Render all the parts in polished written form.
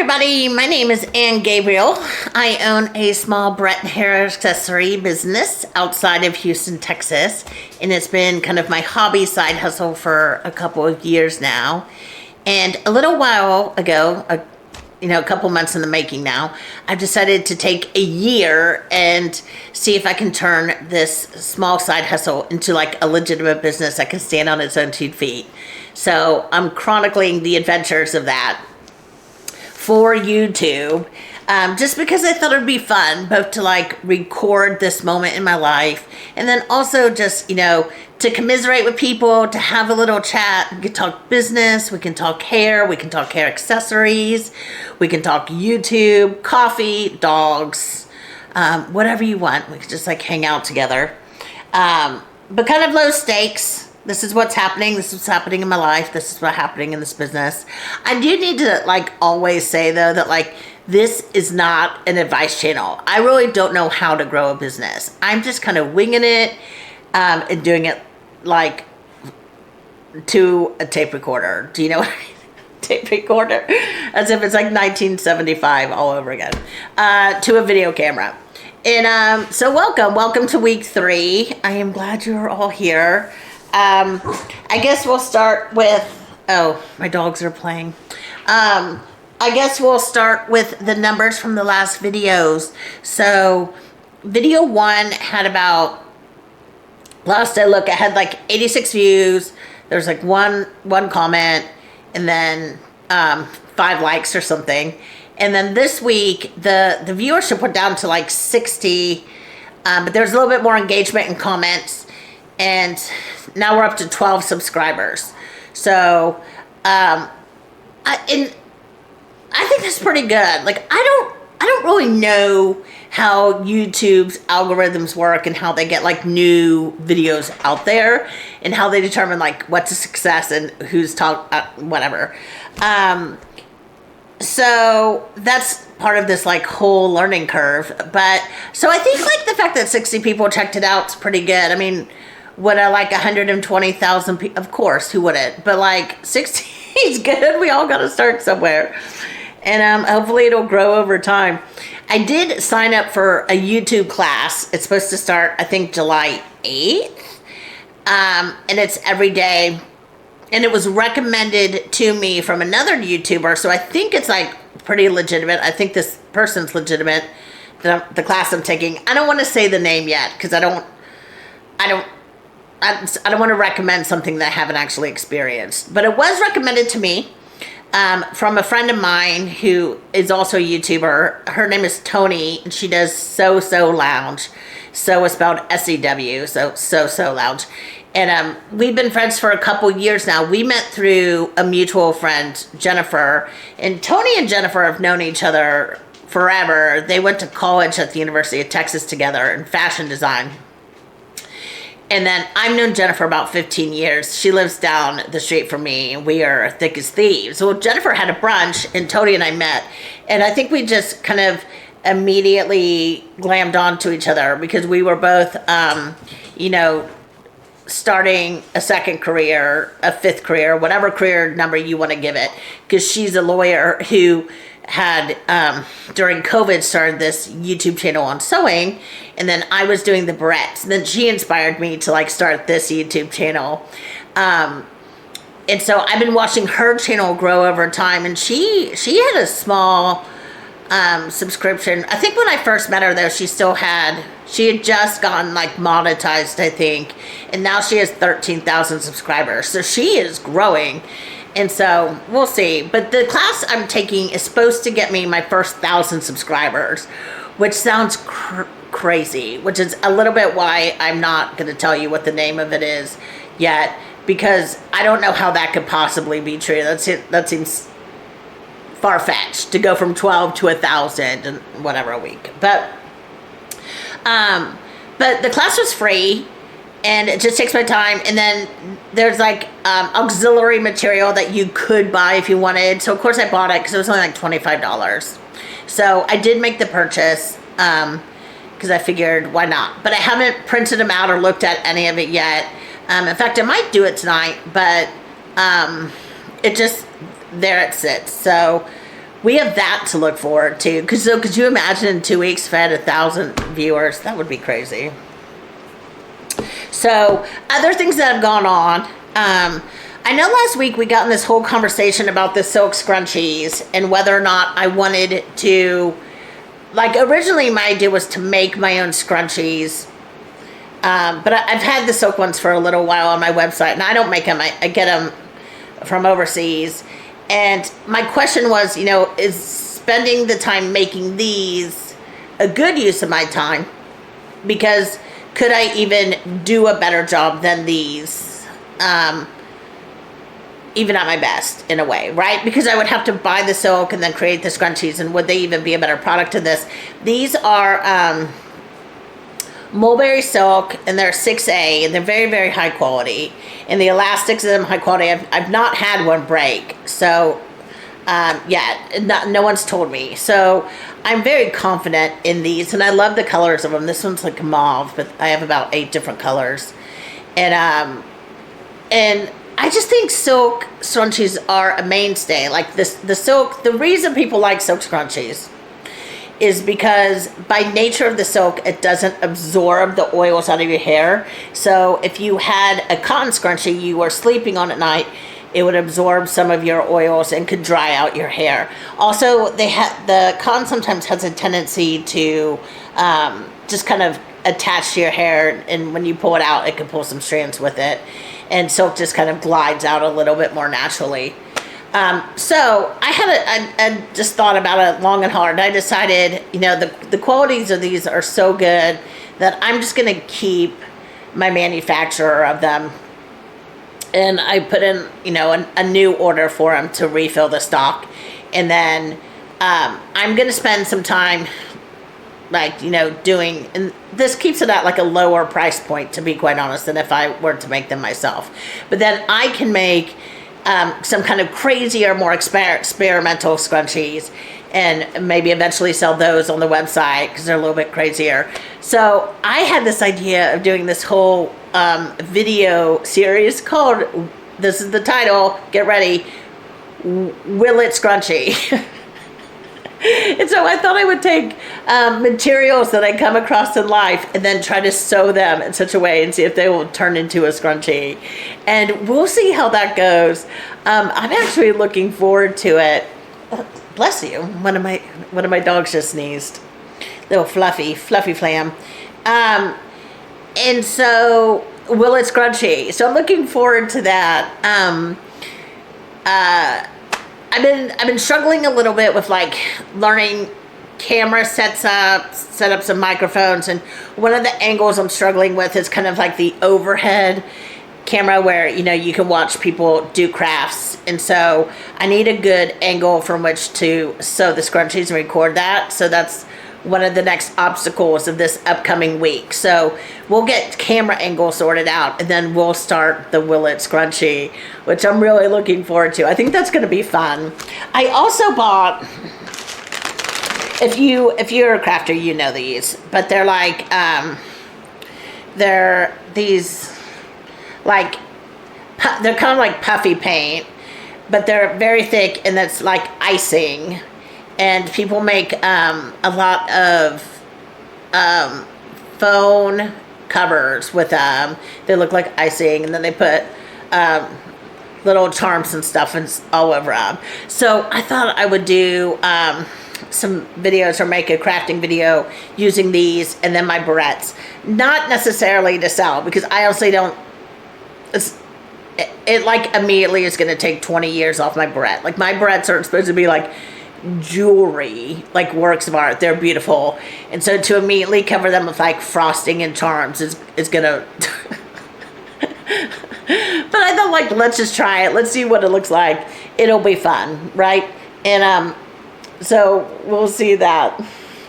everybody, my name is Ann Gabriel. I own a small Brett hair accessory business outside of Houston, Texas, and it's been kind of my hobby side hustle for a couple of years now. And a little while ago, a couple months in the making now, I've decided to take a year and see if I can turn this small side hustle into like a legitimate business that can stand on its own 2 feet. So I'm chronicling the adventures of that for YouTube, just because I thought it would be fun, both to like record this moment in my life, and then also just, to commiserate with people, to have a little chat. We can talk business, we can talk hair, we can talk hair accessories, we can talk YouTube, coffee, dogs, whatever you want. We can just like hang out together, but kind of low stakes. This is what's happening. This is what's happening in my life. This is what's happening in this business. I do need to like always say though that like this is not an advice channel. I really don't know how to grow a business. I'm just kind of winging it and doing it like to a tape recorder. Do you know what I mean? Tape recorder? As if it's like 1975 all over again. To a video camera. And so welcome to week 3. I am glad you're all here. I guess we'll start with, my dogs are playing. I guess we'll start with the numbers from the last videos. So video 1 had about, last I looked, it had like 86 views. There's like one comment and then 5 likes or something. And then this week, the viewership went down to like 60, but there's a little bit more engagement and comments. And now we're up to 12 subscribers. So, I think that's pretty good. Like, I don't really know how YouTube's algorithms work and how they get like new videos out there and how they determine like what's a success and who's whatever. So that's part of this like whole learning curve. But so I think like the fact that 60 people checked it out is pretty good. I mean, would I like 120,000 people? Of course, who wouldn't? But like 60 is good. We all got to start somewhere. And hopefully it'll grow over time. I did sign up for a YouTube class. It's supposed to start, I think, July 8th. And it's every day. And it was recommended to me from another YouTuber. So I think it's like pretty legitimate. I think this person's legitimate. The class I'm taking. I don't want to say the name yet because I don't want to recommend something that I haven't actually experienced. But it was recommended to me from a friend of mine who is also a YouTuber. Her name is Tony, and she does So Lounge. So is spelled S-E-W, so Lounge. And we've been friends for a couple years now. We met through a mutual friend, Jennifer. And Tony and Jennifer have known each other forever. They went to college at the University of Texas together in fashion design. And then I've known Jennifer about 15 years. She lives down the street from me, and we are thick as thieves. So Jennifer had a brunch, and Tony and I met. And I think we just kind of immediately glammed onto each other because we were both, starting a second career, a 5th career, whatever career number you want to give it. Because she's a lawyer who had, during COVID, started this YouTube channel on sewing, and then I was doing the barrettes. And then she inspired me to like start this YouTube channel. And so I've been watching her channel grow over time, and she had a small subscription. I think when I first met her though, she had just gotten like monetized, I think, and now she has 13,000 subscribers. So she is growing. And so we'll see. But the class I'm taking is supposed to get me my first 1,000 subscribers, which sounds crazy, which is a little bit why I'm not going to tell you what the name of it is yet, because I don't know how that could possibly be true. That seems far-fetched to go from 12 to 1,000 and whatever a week. But the class was free. And it just takes my time. And then there's like auxiliary material that you could buy if you wanted. So of course I bought it because it was only like $25. So I did make the purchase because I figured why not. But I haven't printed them out or looked at any of it yet. In fact, I might do it tonight. But it just, there it sits. So we have that to look forward to. Because so could you imagine in 2 weeks if I had 1,000 viewers? That would be crazy. So other things that have gone on. I know last week we got in this whole conversation about the silk scrunchies and whether or not I wanted to, like, originally my idea was to make my own scrunchies. But I've had the silk ones for a little while on my website, and I don't make them. I get them from overseas. And my question was, is spending the time making these a good use of my time? Because could I even do a better job than these? Even at my best, in a way, right? Because I would have to buy the silk and then create the scrunchies, and would they even be a better product than this? These are mulberry silk, and they're 6A, and they're very, very high quality. And the elastics of them high quality. I've not had one break, so no one's told me. So I'm very confident in these, and I love the colors of them. This one's like mauve, but I have about 8 different colors, and I just think silk scrunchies are a mainstay. Like the silk, the reason people like silk scrunchies is because by nature of the silk, it doesn't absorb the oils out of your hair. So if you had a cotton scrunchie you were sleeping on at night, it would absorb some of your oils and could dry out your hair. Also, the cotton sometimes has a tendency to just kind of attach to your hair, and when you pull it out, it can pull some strands with it. And silk just kind of glides out a little bit more naturally. So I just thought about it long and hard. I decided, the qualities of these are so good that I'm just going to keep my manufacturer of them. And I put in, a new order for them to refill the stock. And then I'm going to spend some time, doing, and this keeps it at like a lower price point, to be quite honest, than if I were to make them myself. But then I can make some kind of crazier, more experimental scrunchies, and maybe eventually sell those on the website because they're a little bit crazier. So I had this idea of doing this whole video series called, this is the title, get ready, Will It Scrunchie? And so I thought I would take materials that I come across in life and then try to sew them in such a way and see if they will turn into a scrunchie. And we'll see how that goes. I'm actually looking forward to it. Bless you. One of my dogs just sneezed. Little fluffy flam. And so, Will It Scrunchie? So I'm looking forward to that. I've been struggling a little bit with learning camera setups and microphones, and one of the angles I'm struggling with is kind of like the overhead camera where you can watch people do crafts, and so I need a good angle from which to sew the scrunchies and record that. So that's one of the next obstacles of this upcoming week. So we'll get camera angle sorted out, and then we'll start the Will It Scrunchie, which I'm really looking forward to. I think that's going to be fun. I also bought, if you're a crafter, you know these, but they're they're these, they're kind of like puffy paint, but they're very thick, and that's like icing. And people make a lot of phone covers with them. They look like icing, and then they put little charms and stuff all over them. So I thought I would do some videos or make a crafting video using these and then my barrettes. Not necessarily to sell, because I honestly don't... It immediately is going to take 20 years off my barrette. My barrettes are supposed to be jewelry, works of art. They're beautiful, and so to immediately cover them with frosting and charms is gonna but I thought let's just try it, let's see what it looks like. It'll be fun, right? And so we'll see that.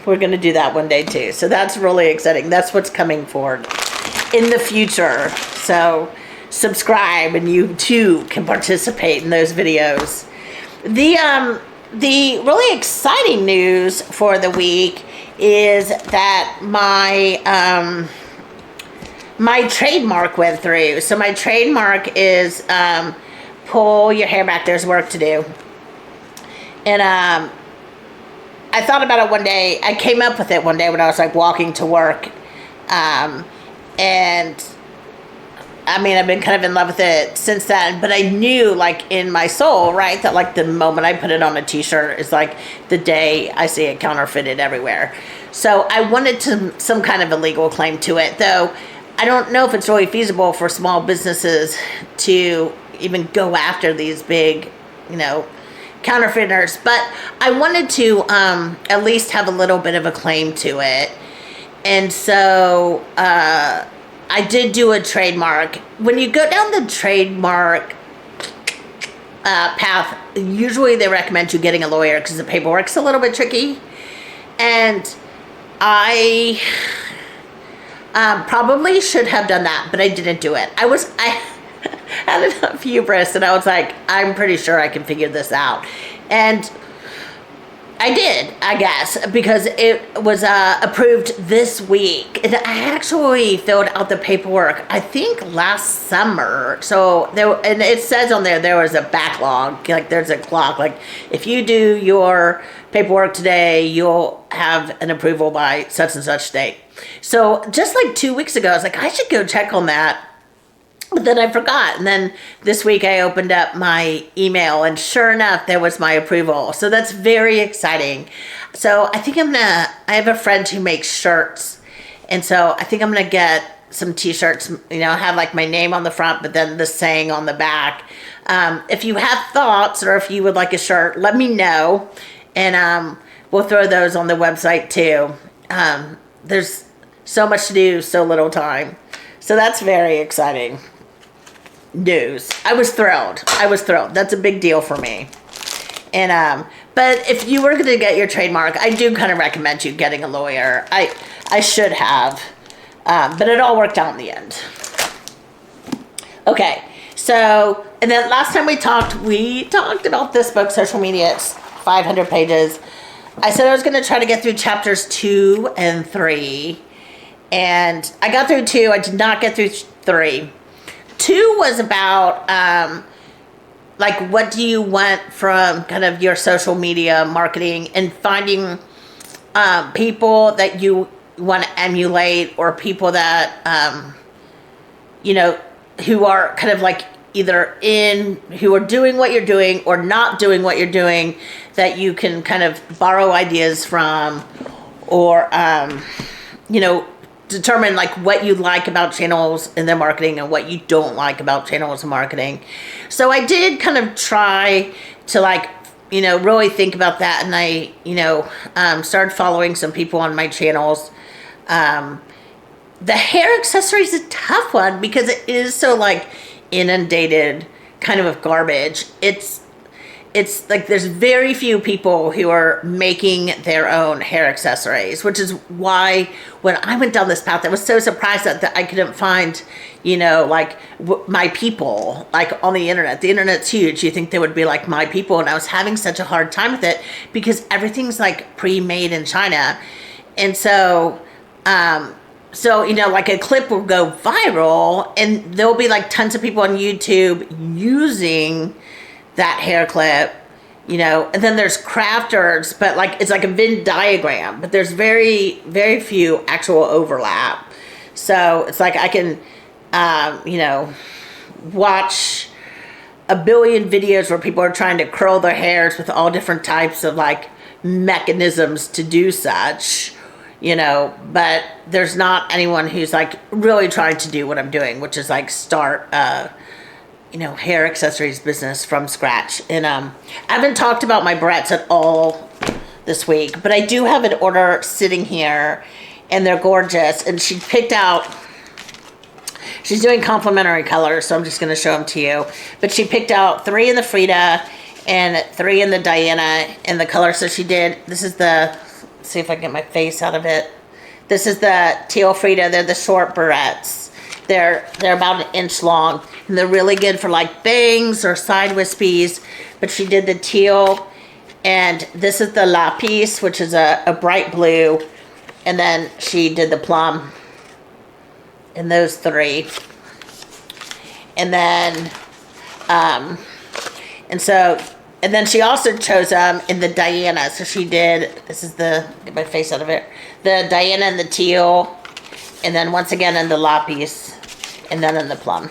We're gonna do that one day too, so that's really exciting. That's what's coming forward in the future. So subscribe and you too can participate in those videos. The really exciting news for the week is that my trademark went through. So my trademark is pull your hair back, there's work to do. And I thought about it one day. I came up with it one day when I was like walking to work. And I mean, I've been kind of in love with it since then, but I knew like in my soul, right, that like the moment I put it on a t-shirt is like the day I see it counterfeited everywhere. So I wanted some kind of a legal claim to it, though I don't know if it's really feasible for small businesses to even go after these big, counterfeiters. But I wanted to at least have a little bit of a claim to it. And so I did do a trademark. When you go down the trademark path, usually they recommend you getting a lawyer because the paperwork's a little bit tricky. And I probably should have done that, but I didn't do it. I had enough hubris, and I was like, I'm pretty sure I can figure this out. And I did, I guess, because it was approved this week. And I actually filled out the paperwork, I think, last summer. So and it says on there was a backlog, like there's a clock. Like if you do your paperwork today, you'll have an approval by such and such date. So just like 2 weeks ago, I was like, I should go check on that. But then I forgot. And then this week I opened up my email, and sure enough, there was my approval. So that's very exciting. So I think I have a friend who makes shirts. And so I think I'm going to get some t-shirts, have like my name on the front, but then the saying on the back. If you have thoughts or if you would like a shirt, let me know. And we'll throw those on the website too. There's so much to do, so little time. So that's very exciting news. I was thrilled. That's a big deal for me. And but if you were going to get your trademark, I do kind of recommend you getting a lawyer. I should have, but it all worked out in the end. Okay, so and then last time we talked about this book, Social Media. It's 500 pages. I said I was going to try to get through chapters 2 and 3, and I got through 2. I did not get through 3. 2 was about like what do you want from kind of your social media marketing and finding people that you want to emulate, or people that who are kind of like either who are doing what you're doing or not doing what you're doing, that you can kind of borrow ideas from, or determine like what you like about channels and their marketing and what you don't like about channels and marketing. So I did kind of try to really think about that, and I started following some people on my channels. The hair accessory is a tough one because it is so inundated kind of garbage. It's like there's very few people who are making their own hair accessories, which is why when I went down this path, I was so surprised that I couldn't find, my people, on the internet. The internet's huge. You think they would be like my people. And I was having such a hard time with it because everything's pre-made in China. And so, a clip will go viral, and there'll be tons of people on YouTube using that hair clip, and then there's crafters, but it's like a Venn diagram, but there's very, very few actual overlap. So it's I can, watch a billion videos where people are trying to curl their hairs with all different types of mechanisms to do such, but there's not anyone who's really trying to do what I'm doing, which is start hair accessories business from scratch. And I haven't talked about my barrettes at all this week, but I do have an order sitting here, and they're gorgeous. And she's doing complimentary colors, so I'm just going to show them to you. But she picked out 3 in the Frida and 3 in the Diana in the color. So she did, this is let's see if I can get my face out of it. This is the teal Frida. They're the short barrettes. They're about 1 inch long, and they're really good for bangs or side wispies. But she did the teal, and this is the lapis, which is a bright blue, and then she did the plum in those 3. And then and so And then she also chose in the Diana. So she did, this is the, get my face out of it, the Diana and the teal, and then once again in the lapis, and then in the plum.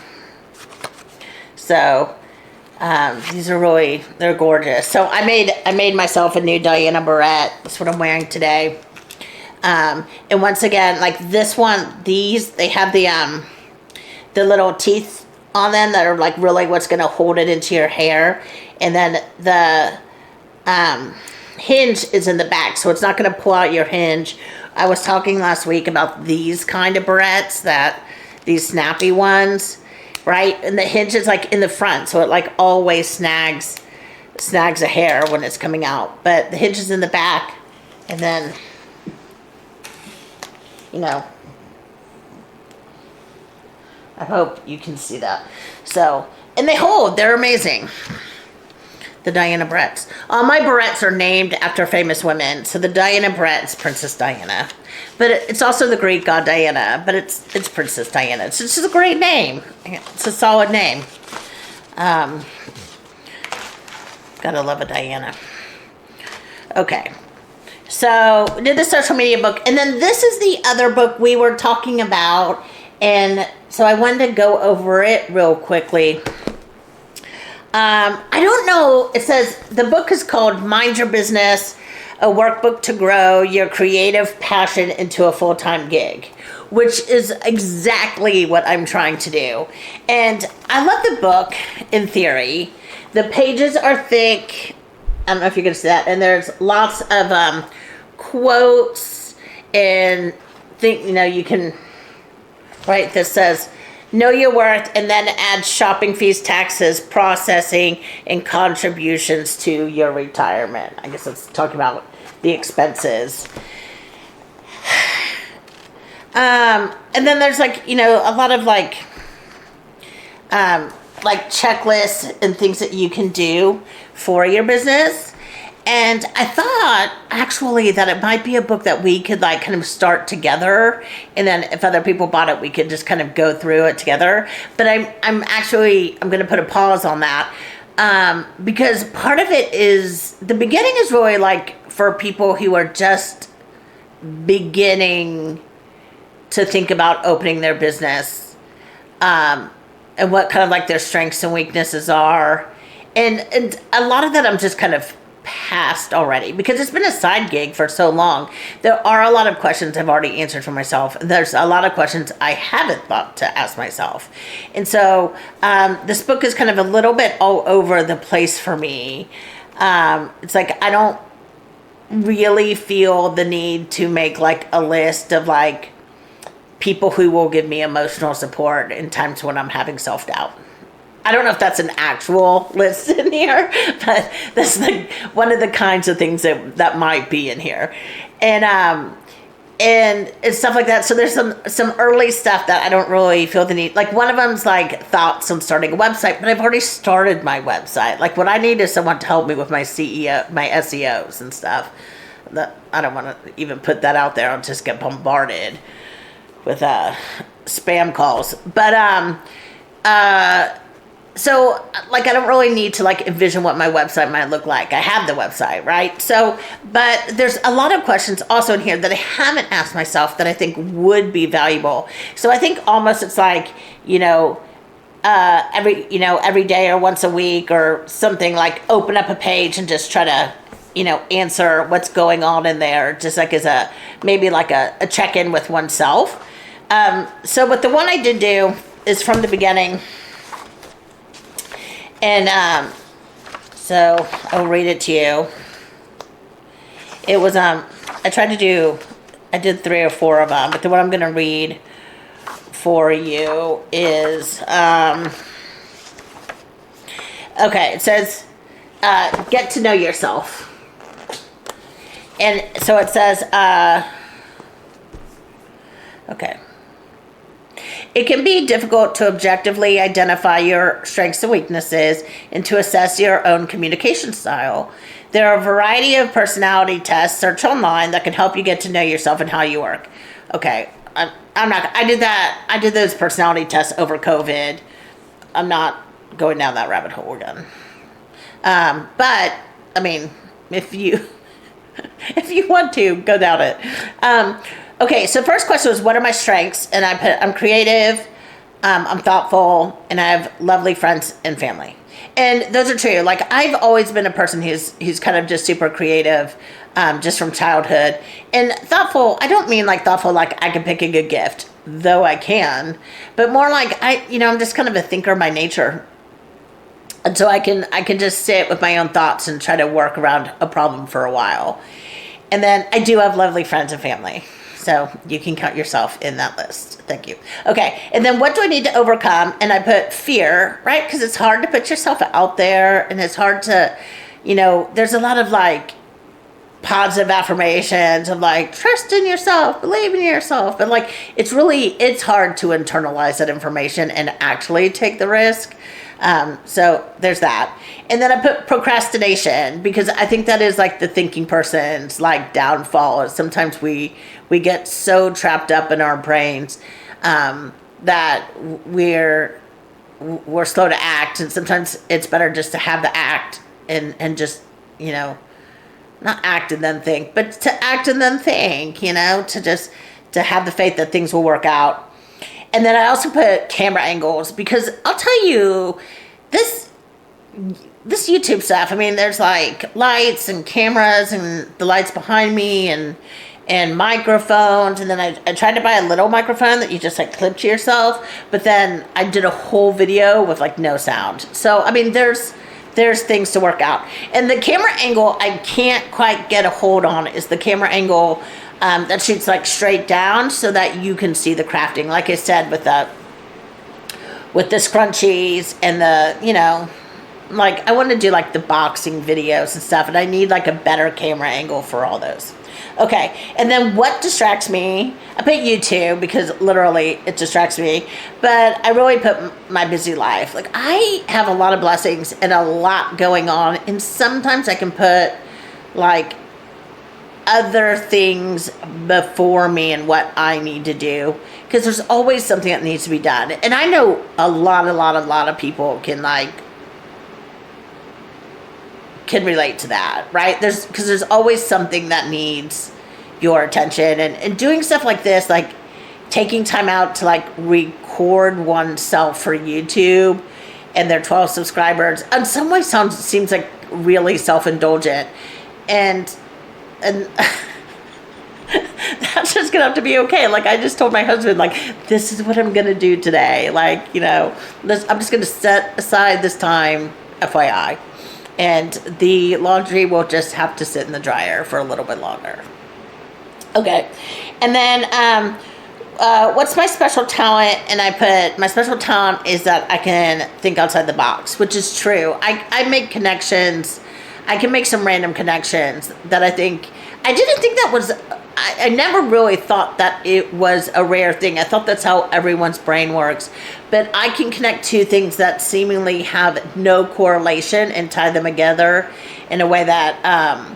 So these are really, they're gorgeous. So I made myself a new Diana barrette. That's what I'm wearing today. And once again, like this one, these, they have the little teeth on them that are like really what's going to hold it into your hair. And then the hinge is in the back, so it's not going to pull out your hinge. I was talking last week about these kind of barrettes, these snappy ones, right? And the hinge is like in the front, so it like always snags a hair when it's coming out. But the hinge is in the back, and then, you know, I hope you can see that. So, and they hold, they're amazing. The Diana barrettes. All my barrettes are named after famous women. So the Diana barrette is Princess Diana. But it's also the Greek god Diana. But it's Princess Diana. It's just a great name. It's a solid name. Gotta love a Diana. Okay. So we did the social media book. And then this is the other book we were talking about. And so I wanted to go over it real quickly. I don't know. It says the book is called Mind Your Business, a workbook to grow your creative passion into a full-time gig, which is exactly what I'm trying to do. And I love the book in theory. The pages are thick. I don't know if you can see that. And there's lots of quotes and you can write this says, know your worth, and then add shopping fees, taxes, processing, and contributions to your retirement. I guess it's talking about the expenses. And then there's a lot of like checklists and things that you can do for your business. And I thought actually that it might be a book that we could kind of start together, and then if other people bought it, we could just kind of go through it together. But I'm going to put a pause on that because part of it is the beginning is really for people who are just beginning to think about opening their business, and what kind of their strengths and weaknesses are, and a lot of that I'm just kind of past already because it's been a side gig for so long. There are a lot of questions I've already answered for myself, and there's a lot of questions I haven't thought to ask myself. And so this book is kind of a little bit all over the place for me. It's I don't really feel the need to make a list of people who will give me emotional support in times when I'm having self-doubt. I don't know if that's an actual list in here, but that's one of the kinds of things that might be in here. And stuff like that. So there's some early stuff that I don't really feel the need. One of them's thoughts on starting a website, but I've already started my website. What I need is someone to help me with my SEOs and stuff. That I don't want to even put that out there. I'll just get bombarded with spam calls. But so, I don't really need to, envision what my website might look like. I have the website, right? So, but there's a lot of questions also in here that I haven't asked myself that I think would be valuable. So I think almost it's every day or once a week or something, open up a page and just try to, answer what's going on in there, just as maybe a check-in with oneself. But the one I did do is from the beginning. And so I'll read it to you. It was I did 3 or 4 of them, but the one I'm going to read for you is okay. It says get to know yourself, and so it says okay. It can be difficult to objectively identify your strengths and weaknesses and to assess your own communication style. There are a variety of personality tests. Search online that can help you get to know yourself and how you work. Okay, I did those personality tests over COVID. I'm not going down that rabbit hole again. But I mean, if you if you want to go down it. Okay, so first question was, what are my strengths? And I put, I'm creative, I'm thoughtful, and I have lovely friends and family. And those are true. Like, I've always been a person who's kind of just super creative, just from childhood. And thoughtful, I don't mean like thoughtful like I can pick a good gift, though I can, but more like I'm just kind of a thinker by nature. And so I can just sit with my own thoughts and try to work around a problem for a while. And then I do have lovely friends and family. So you can count yourself in that list. Thank you. Okay. And then what do I need to overcome? And I put fear, right? Because it's hard to put yourself out there, and it's hard to, there's a lot of like positive affirmations of like, trust in yourself, believe in yourself. But like, it's hard to internalize that information and actually take the risk. So there's that. And then I put procrastination, because I think that is like the thinking person's like downfall. Sometimes we get so trapped up in our brains, that we're slow to act. And sometimes it's better just to have the act and just, not act and then think, but to act and then think, to have the faith that things will work out. And then I also put camera angles, because I'll tell you, this YouTube stuff, I mean, there's like lights and cameras and the lights behind me and microphones. And then I tried to buy a little microphone that you just like clip to yourself. But then I did a whole video with like no sound. So, I mean, there's things to work out. And the camera angle I can't quite get a hold on is the camera angle that shoots like straight down so that you can see the crafting. Like I said, with the scrunchies and the, like I want to do like the boxing videos and stuff, and I need like a better camera angle for all those. Okay, and then what distracts me? I put YouTube, because literally it distracts me, but I really put my busy life. Like, I have a lot of blessings and a lot going on, and sometimes I can put like other things before me and what I need to do, because there's always something that needs to be done. And I know a lot of people can relate to that, right? Because there's always something that needs your attention, and doing stuff like this, like taking time out to like record oneself for YouTube and their 12 subscribers in some way seems like really self-indulgent, and that's just gonna have to be okay. Like, I just told my husband, like, this is what I'm gonna do today. Like, I'm just gonna set aside this time, FYI. And the laundry will just have to sit in the dryer for a little bit longer. Okay. And then, what's my special talent? And I put, my special talent is that I can think outside the box, which is true. I make connections. I can make some random connections that I didn't think that was, I never really thought that it was a rare thing. I thought that's how everyone's brain works. But I can connect two things that seemingly have no correlation and tie them together in a way that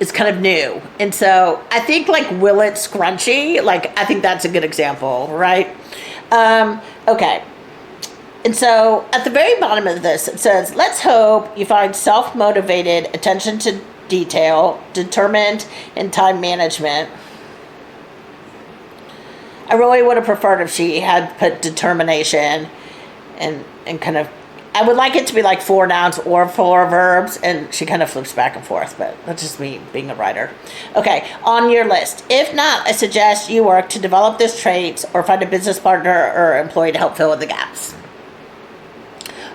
is kind of new. And so I think like Willet Scrunchie, like I think that's a good example, right? Okay. And so at the very bottom of this, it says, let's hope you find self-motivated, attention to detail, determined, and time management. I really would have preferred if she had put determination and kind of, I would like it to be like 4 nouns or 4 verbs, and she kind of flips back and forth, but that's just me being a writer. Okay, on your list. If not, I suggest you work to develop this traits or find a business partner or employee to help fill in the gaps.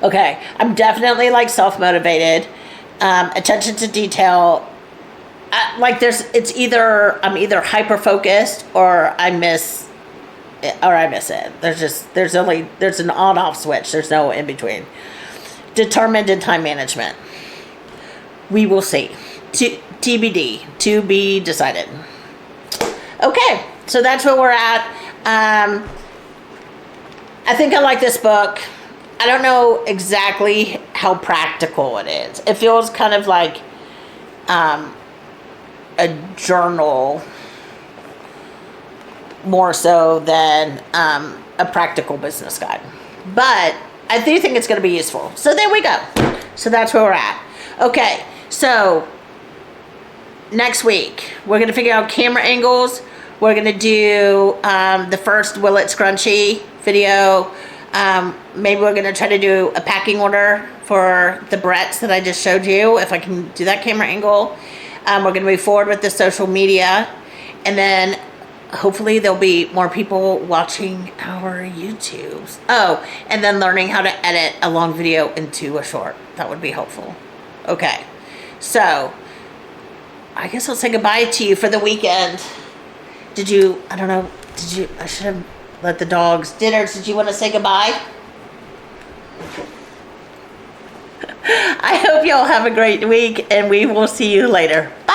Okay, I'm definitely like self-motivated. Attention to detail. It's either I'm either hyper focused or I miss it. There's an on off switch. There's no in between. Determined and time management. We will see. TBD, to be decided. Okay, so that's where we're at. I think I like this book. I don't know exactly how practical it is. It feels kind of like a journal more so than a practical business guide. But I do think it's going to be useful. So there we go. So that's where we're at. Okay, so next week we're gonna figure out camera angles. We're gonna do the first Will It Scrunchie video. Maybe we're gonna try to do a packing order for the Bretts that I just showed you, if I can do that camera angle. We're gonna move forward with the social media, and then hopefully there'll be more people watching our YouTubes. Oh, and then learning how to edit a long video into a short. That would be helpful. Okay, so I guess I'll say goodbye to you for the weekend. I don't know, I should have let the dogs, did you want to say goodbye? I hope y'all have a great week, and we will see you later. Bye.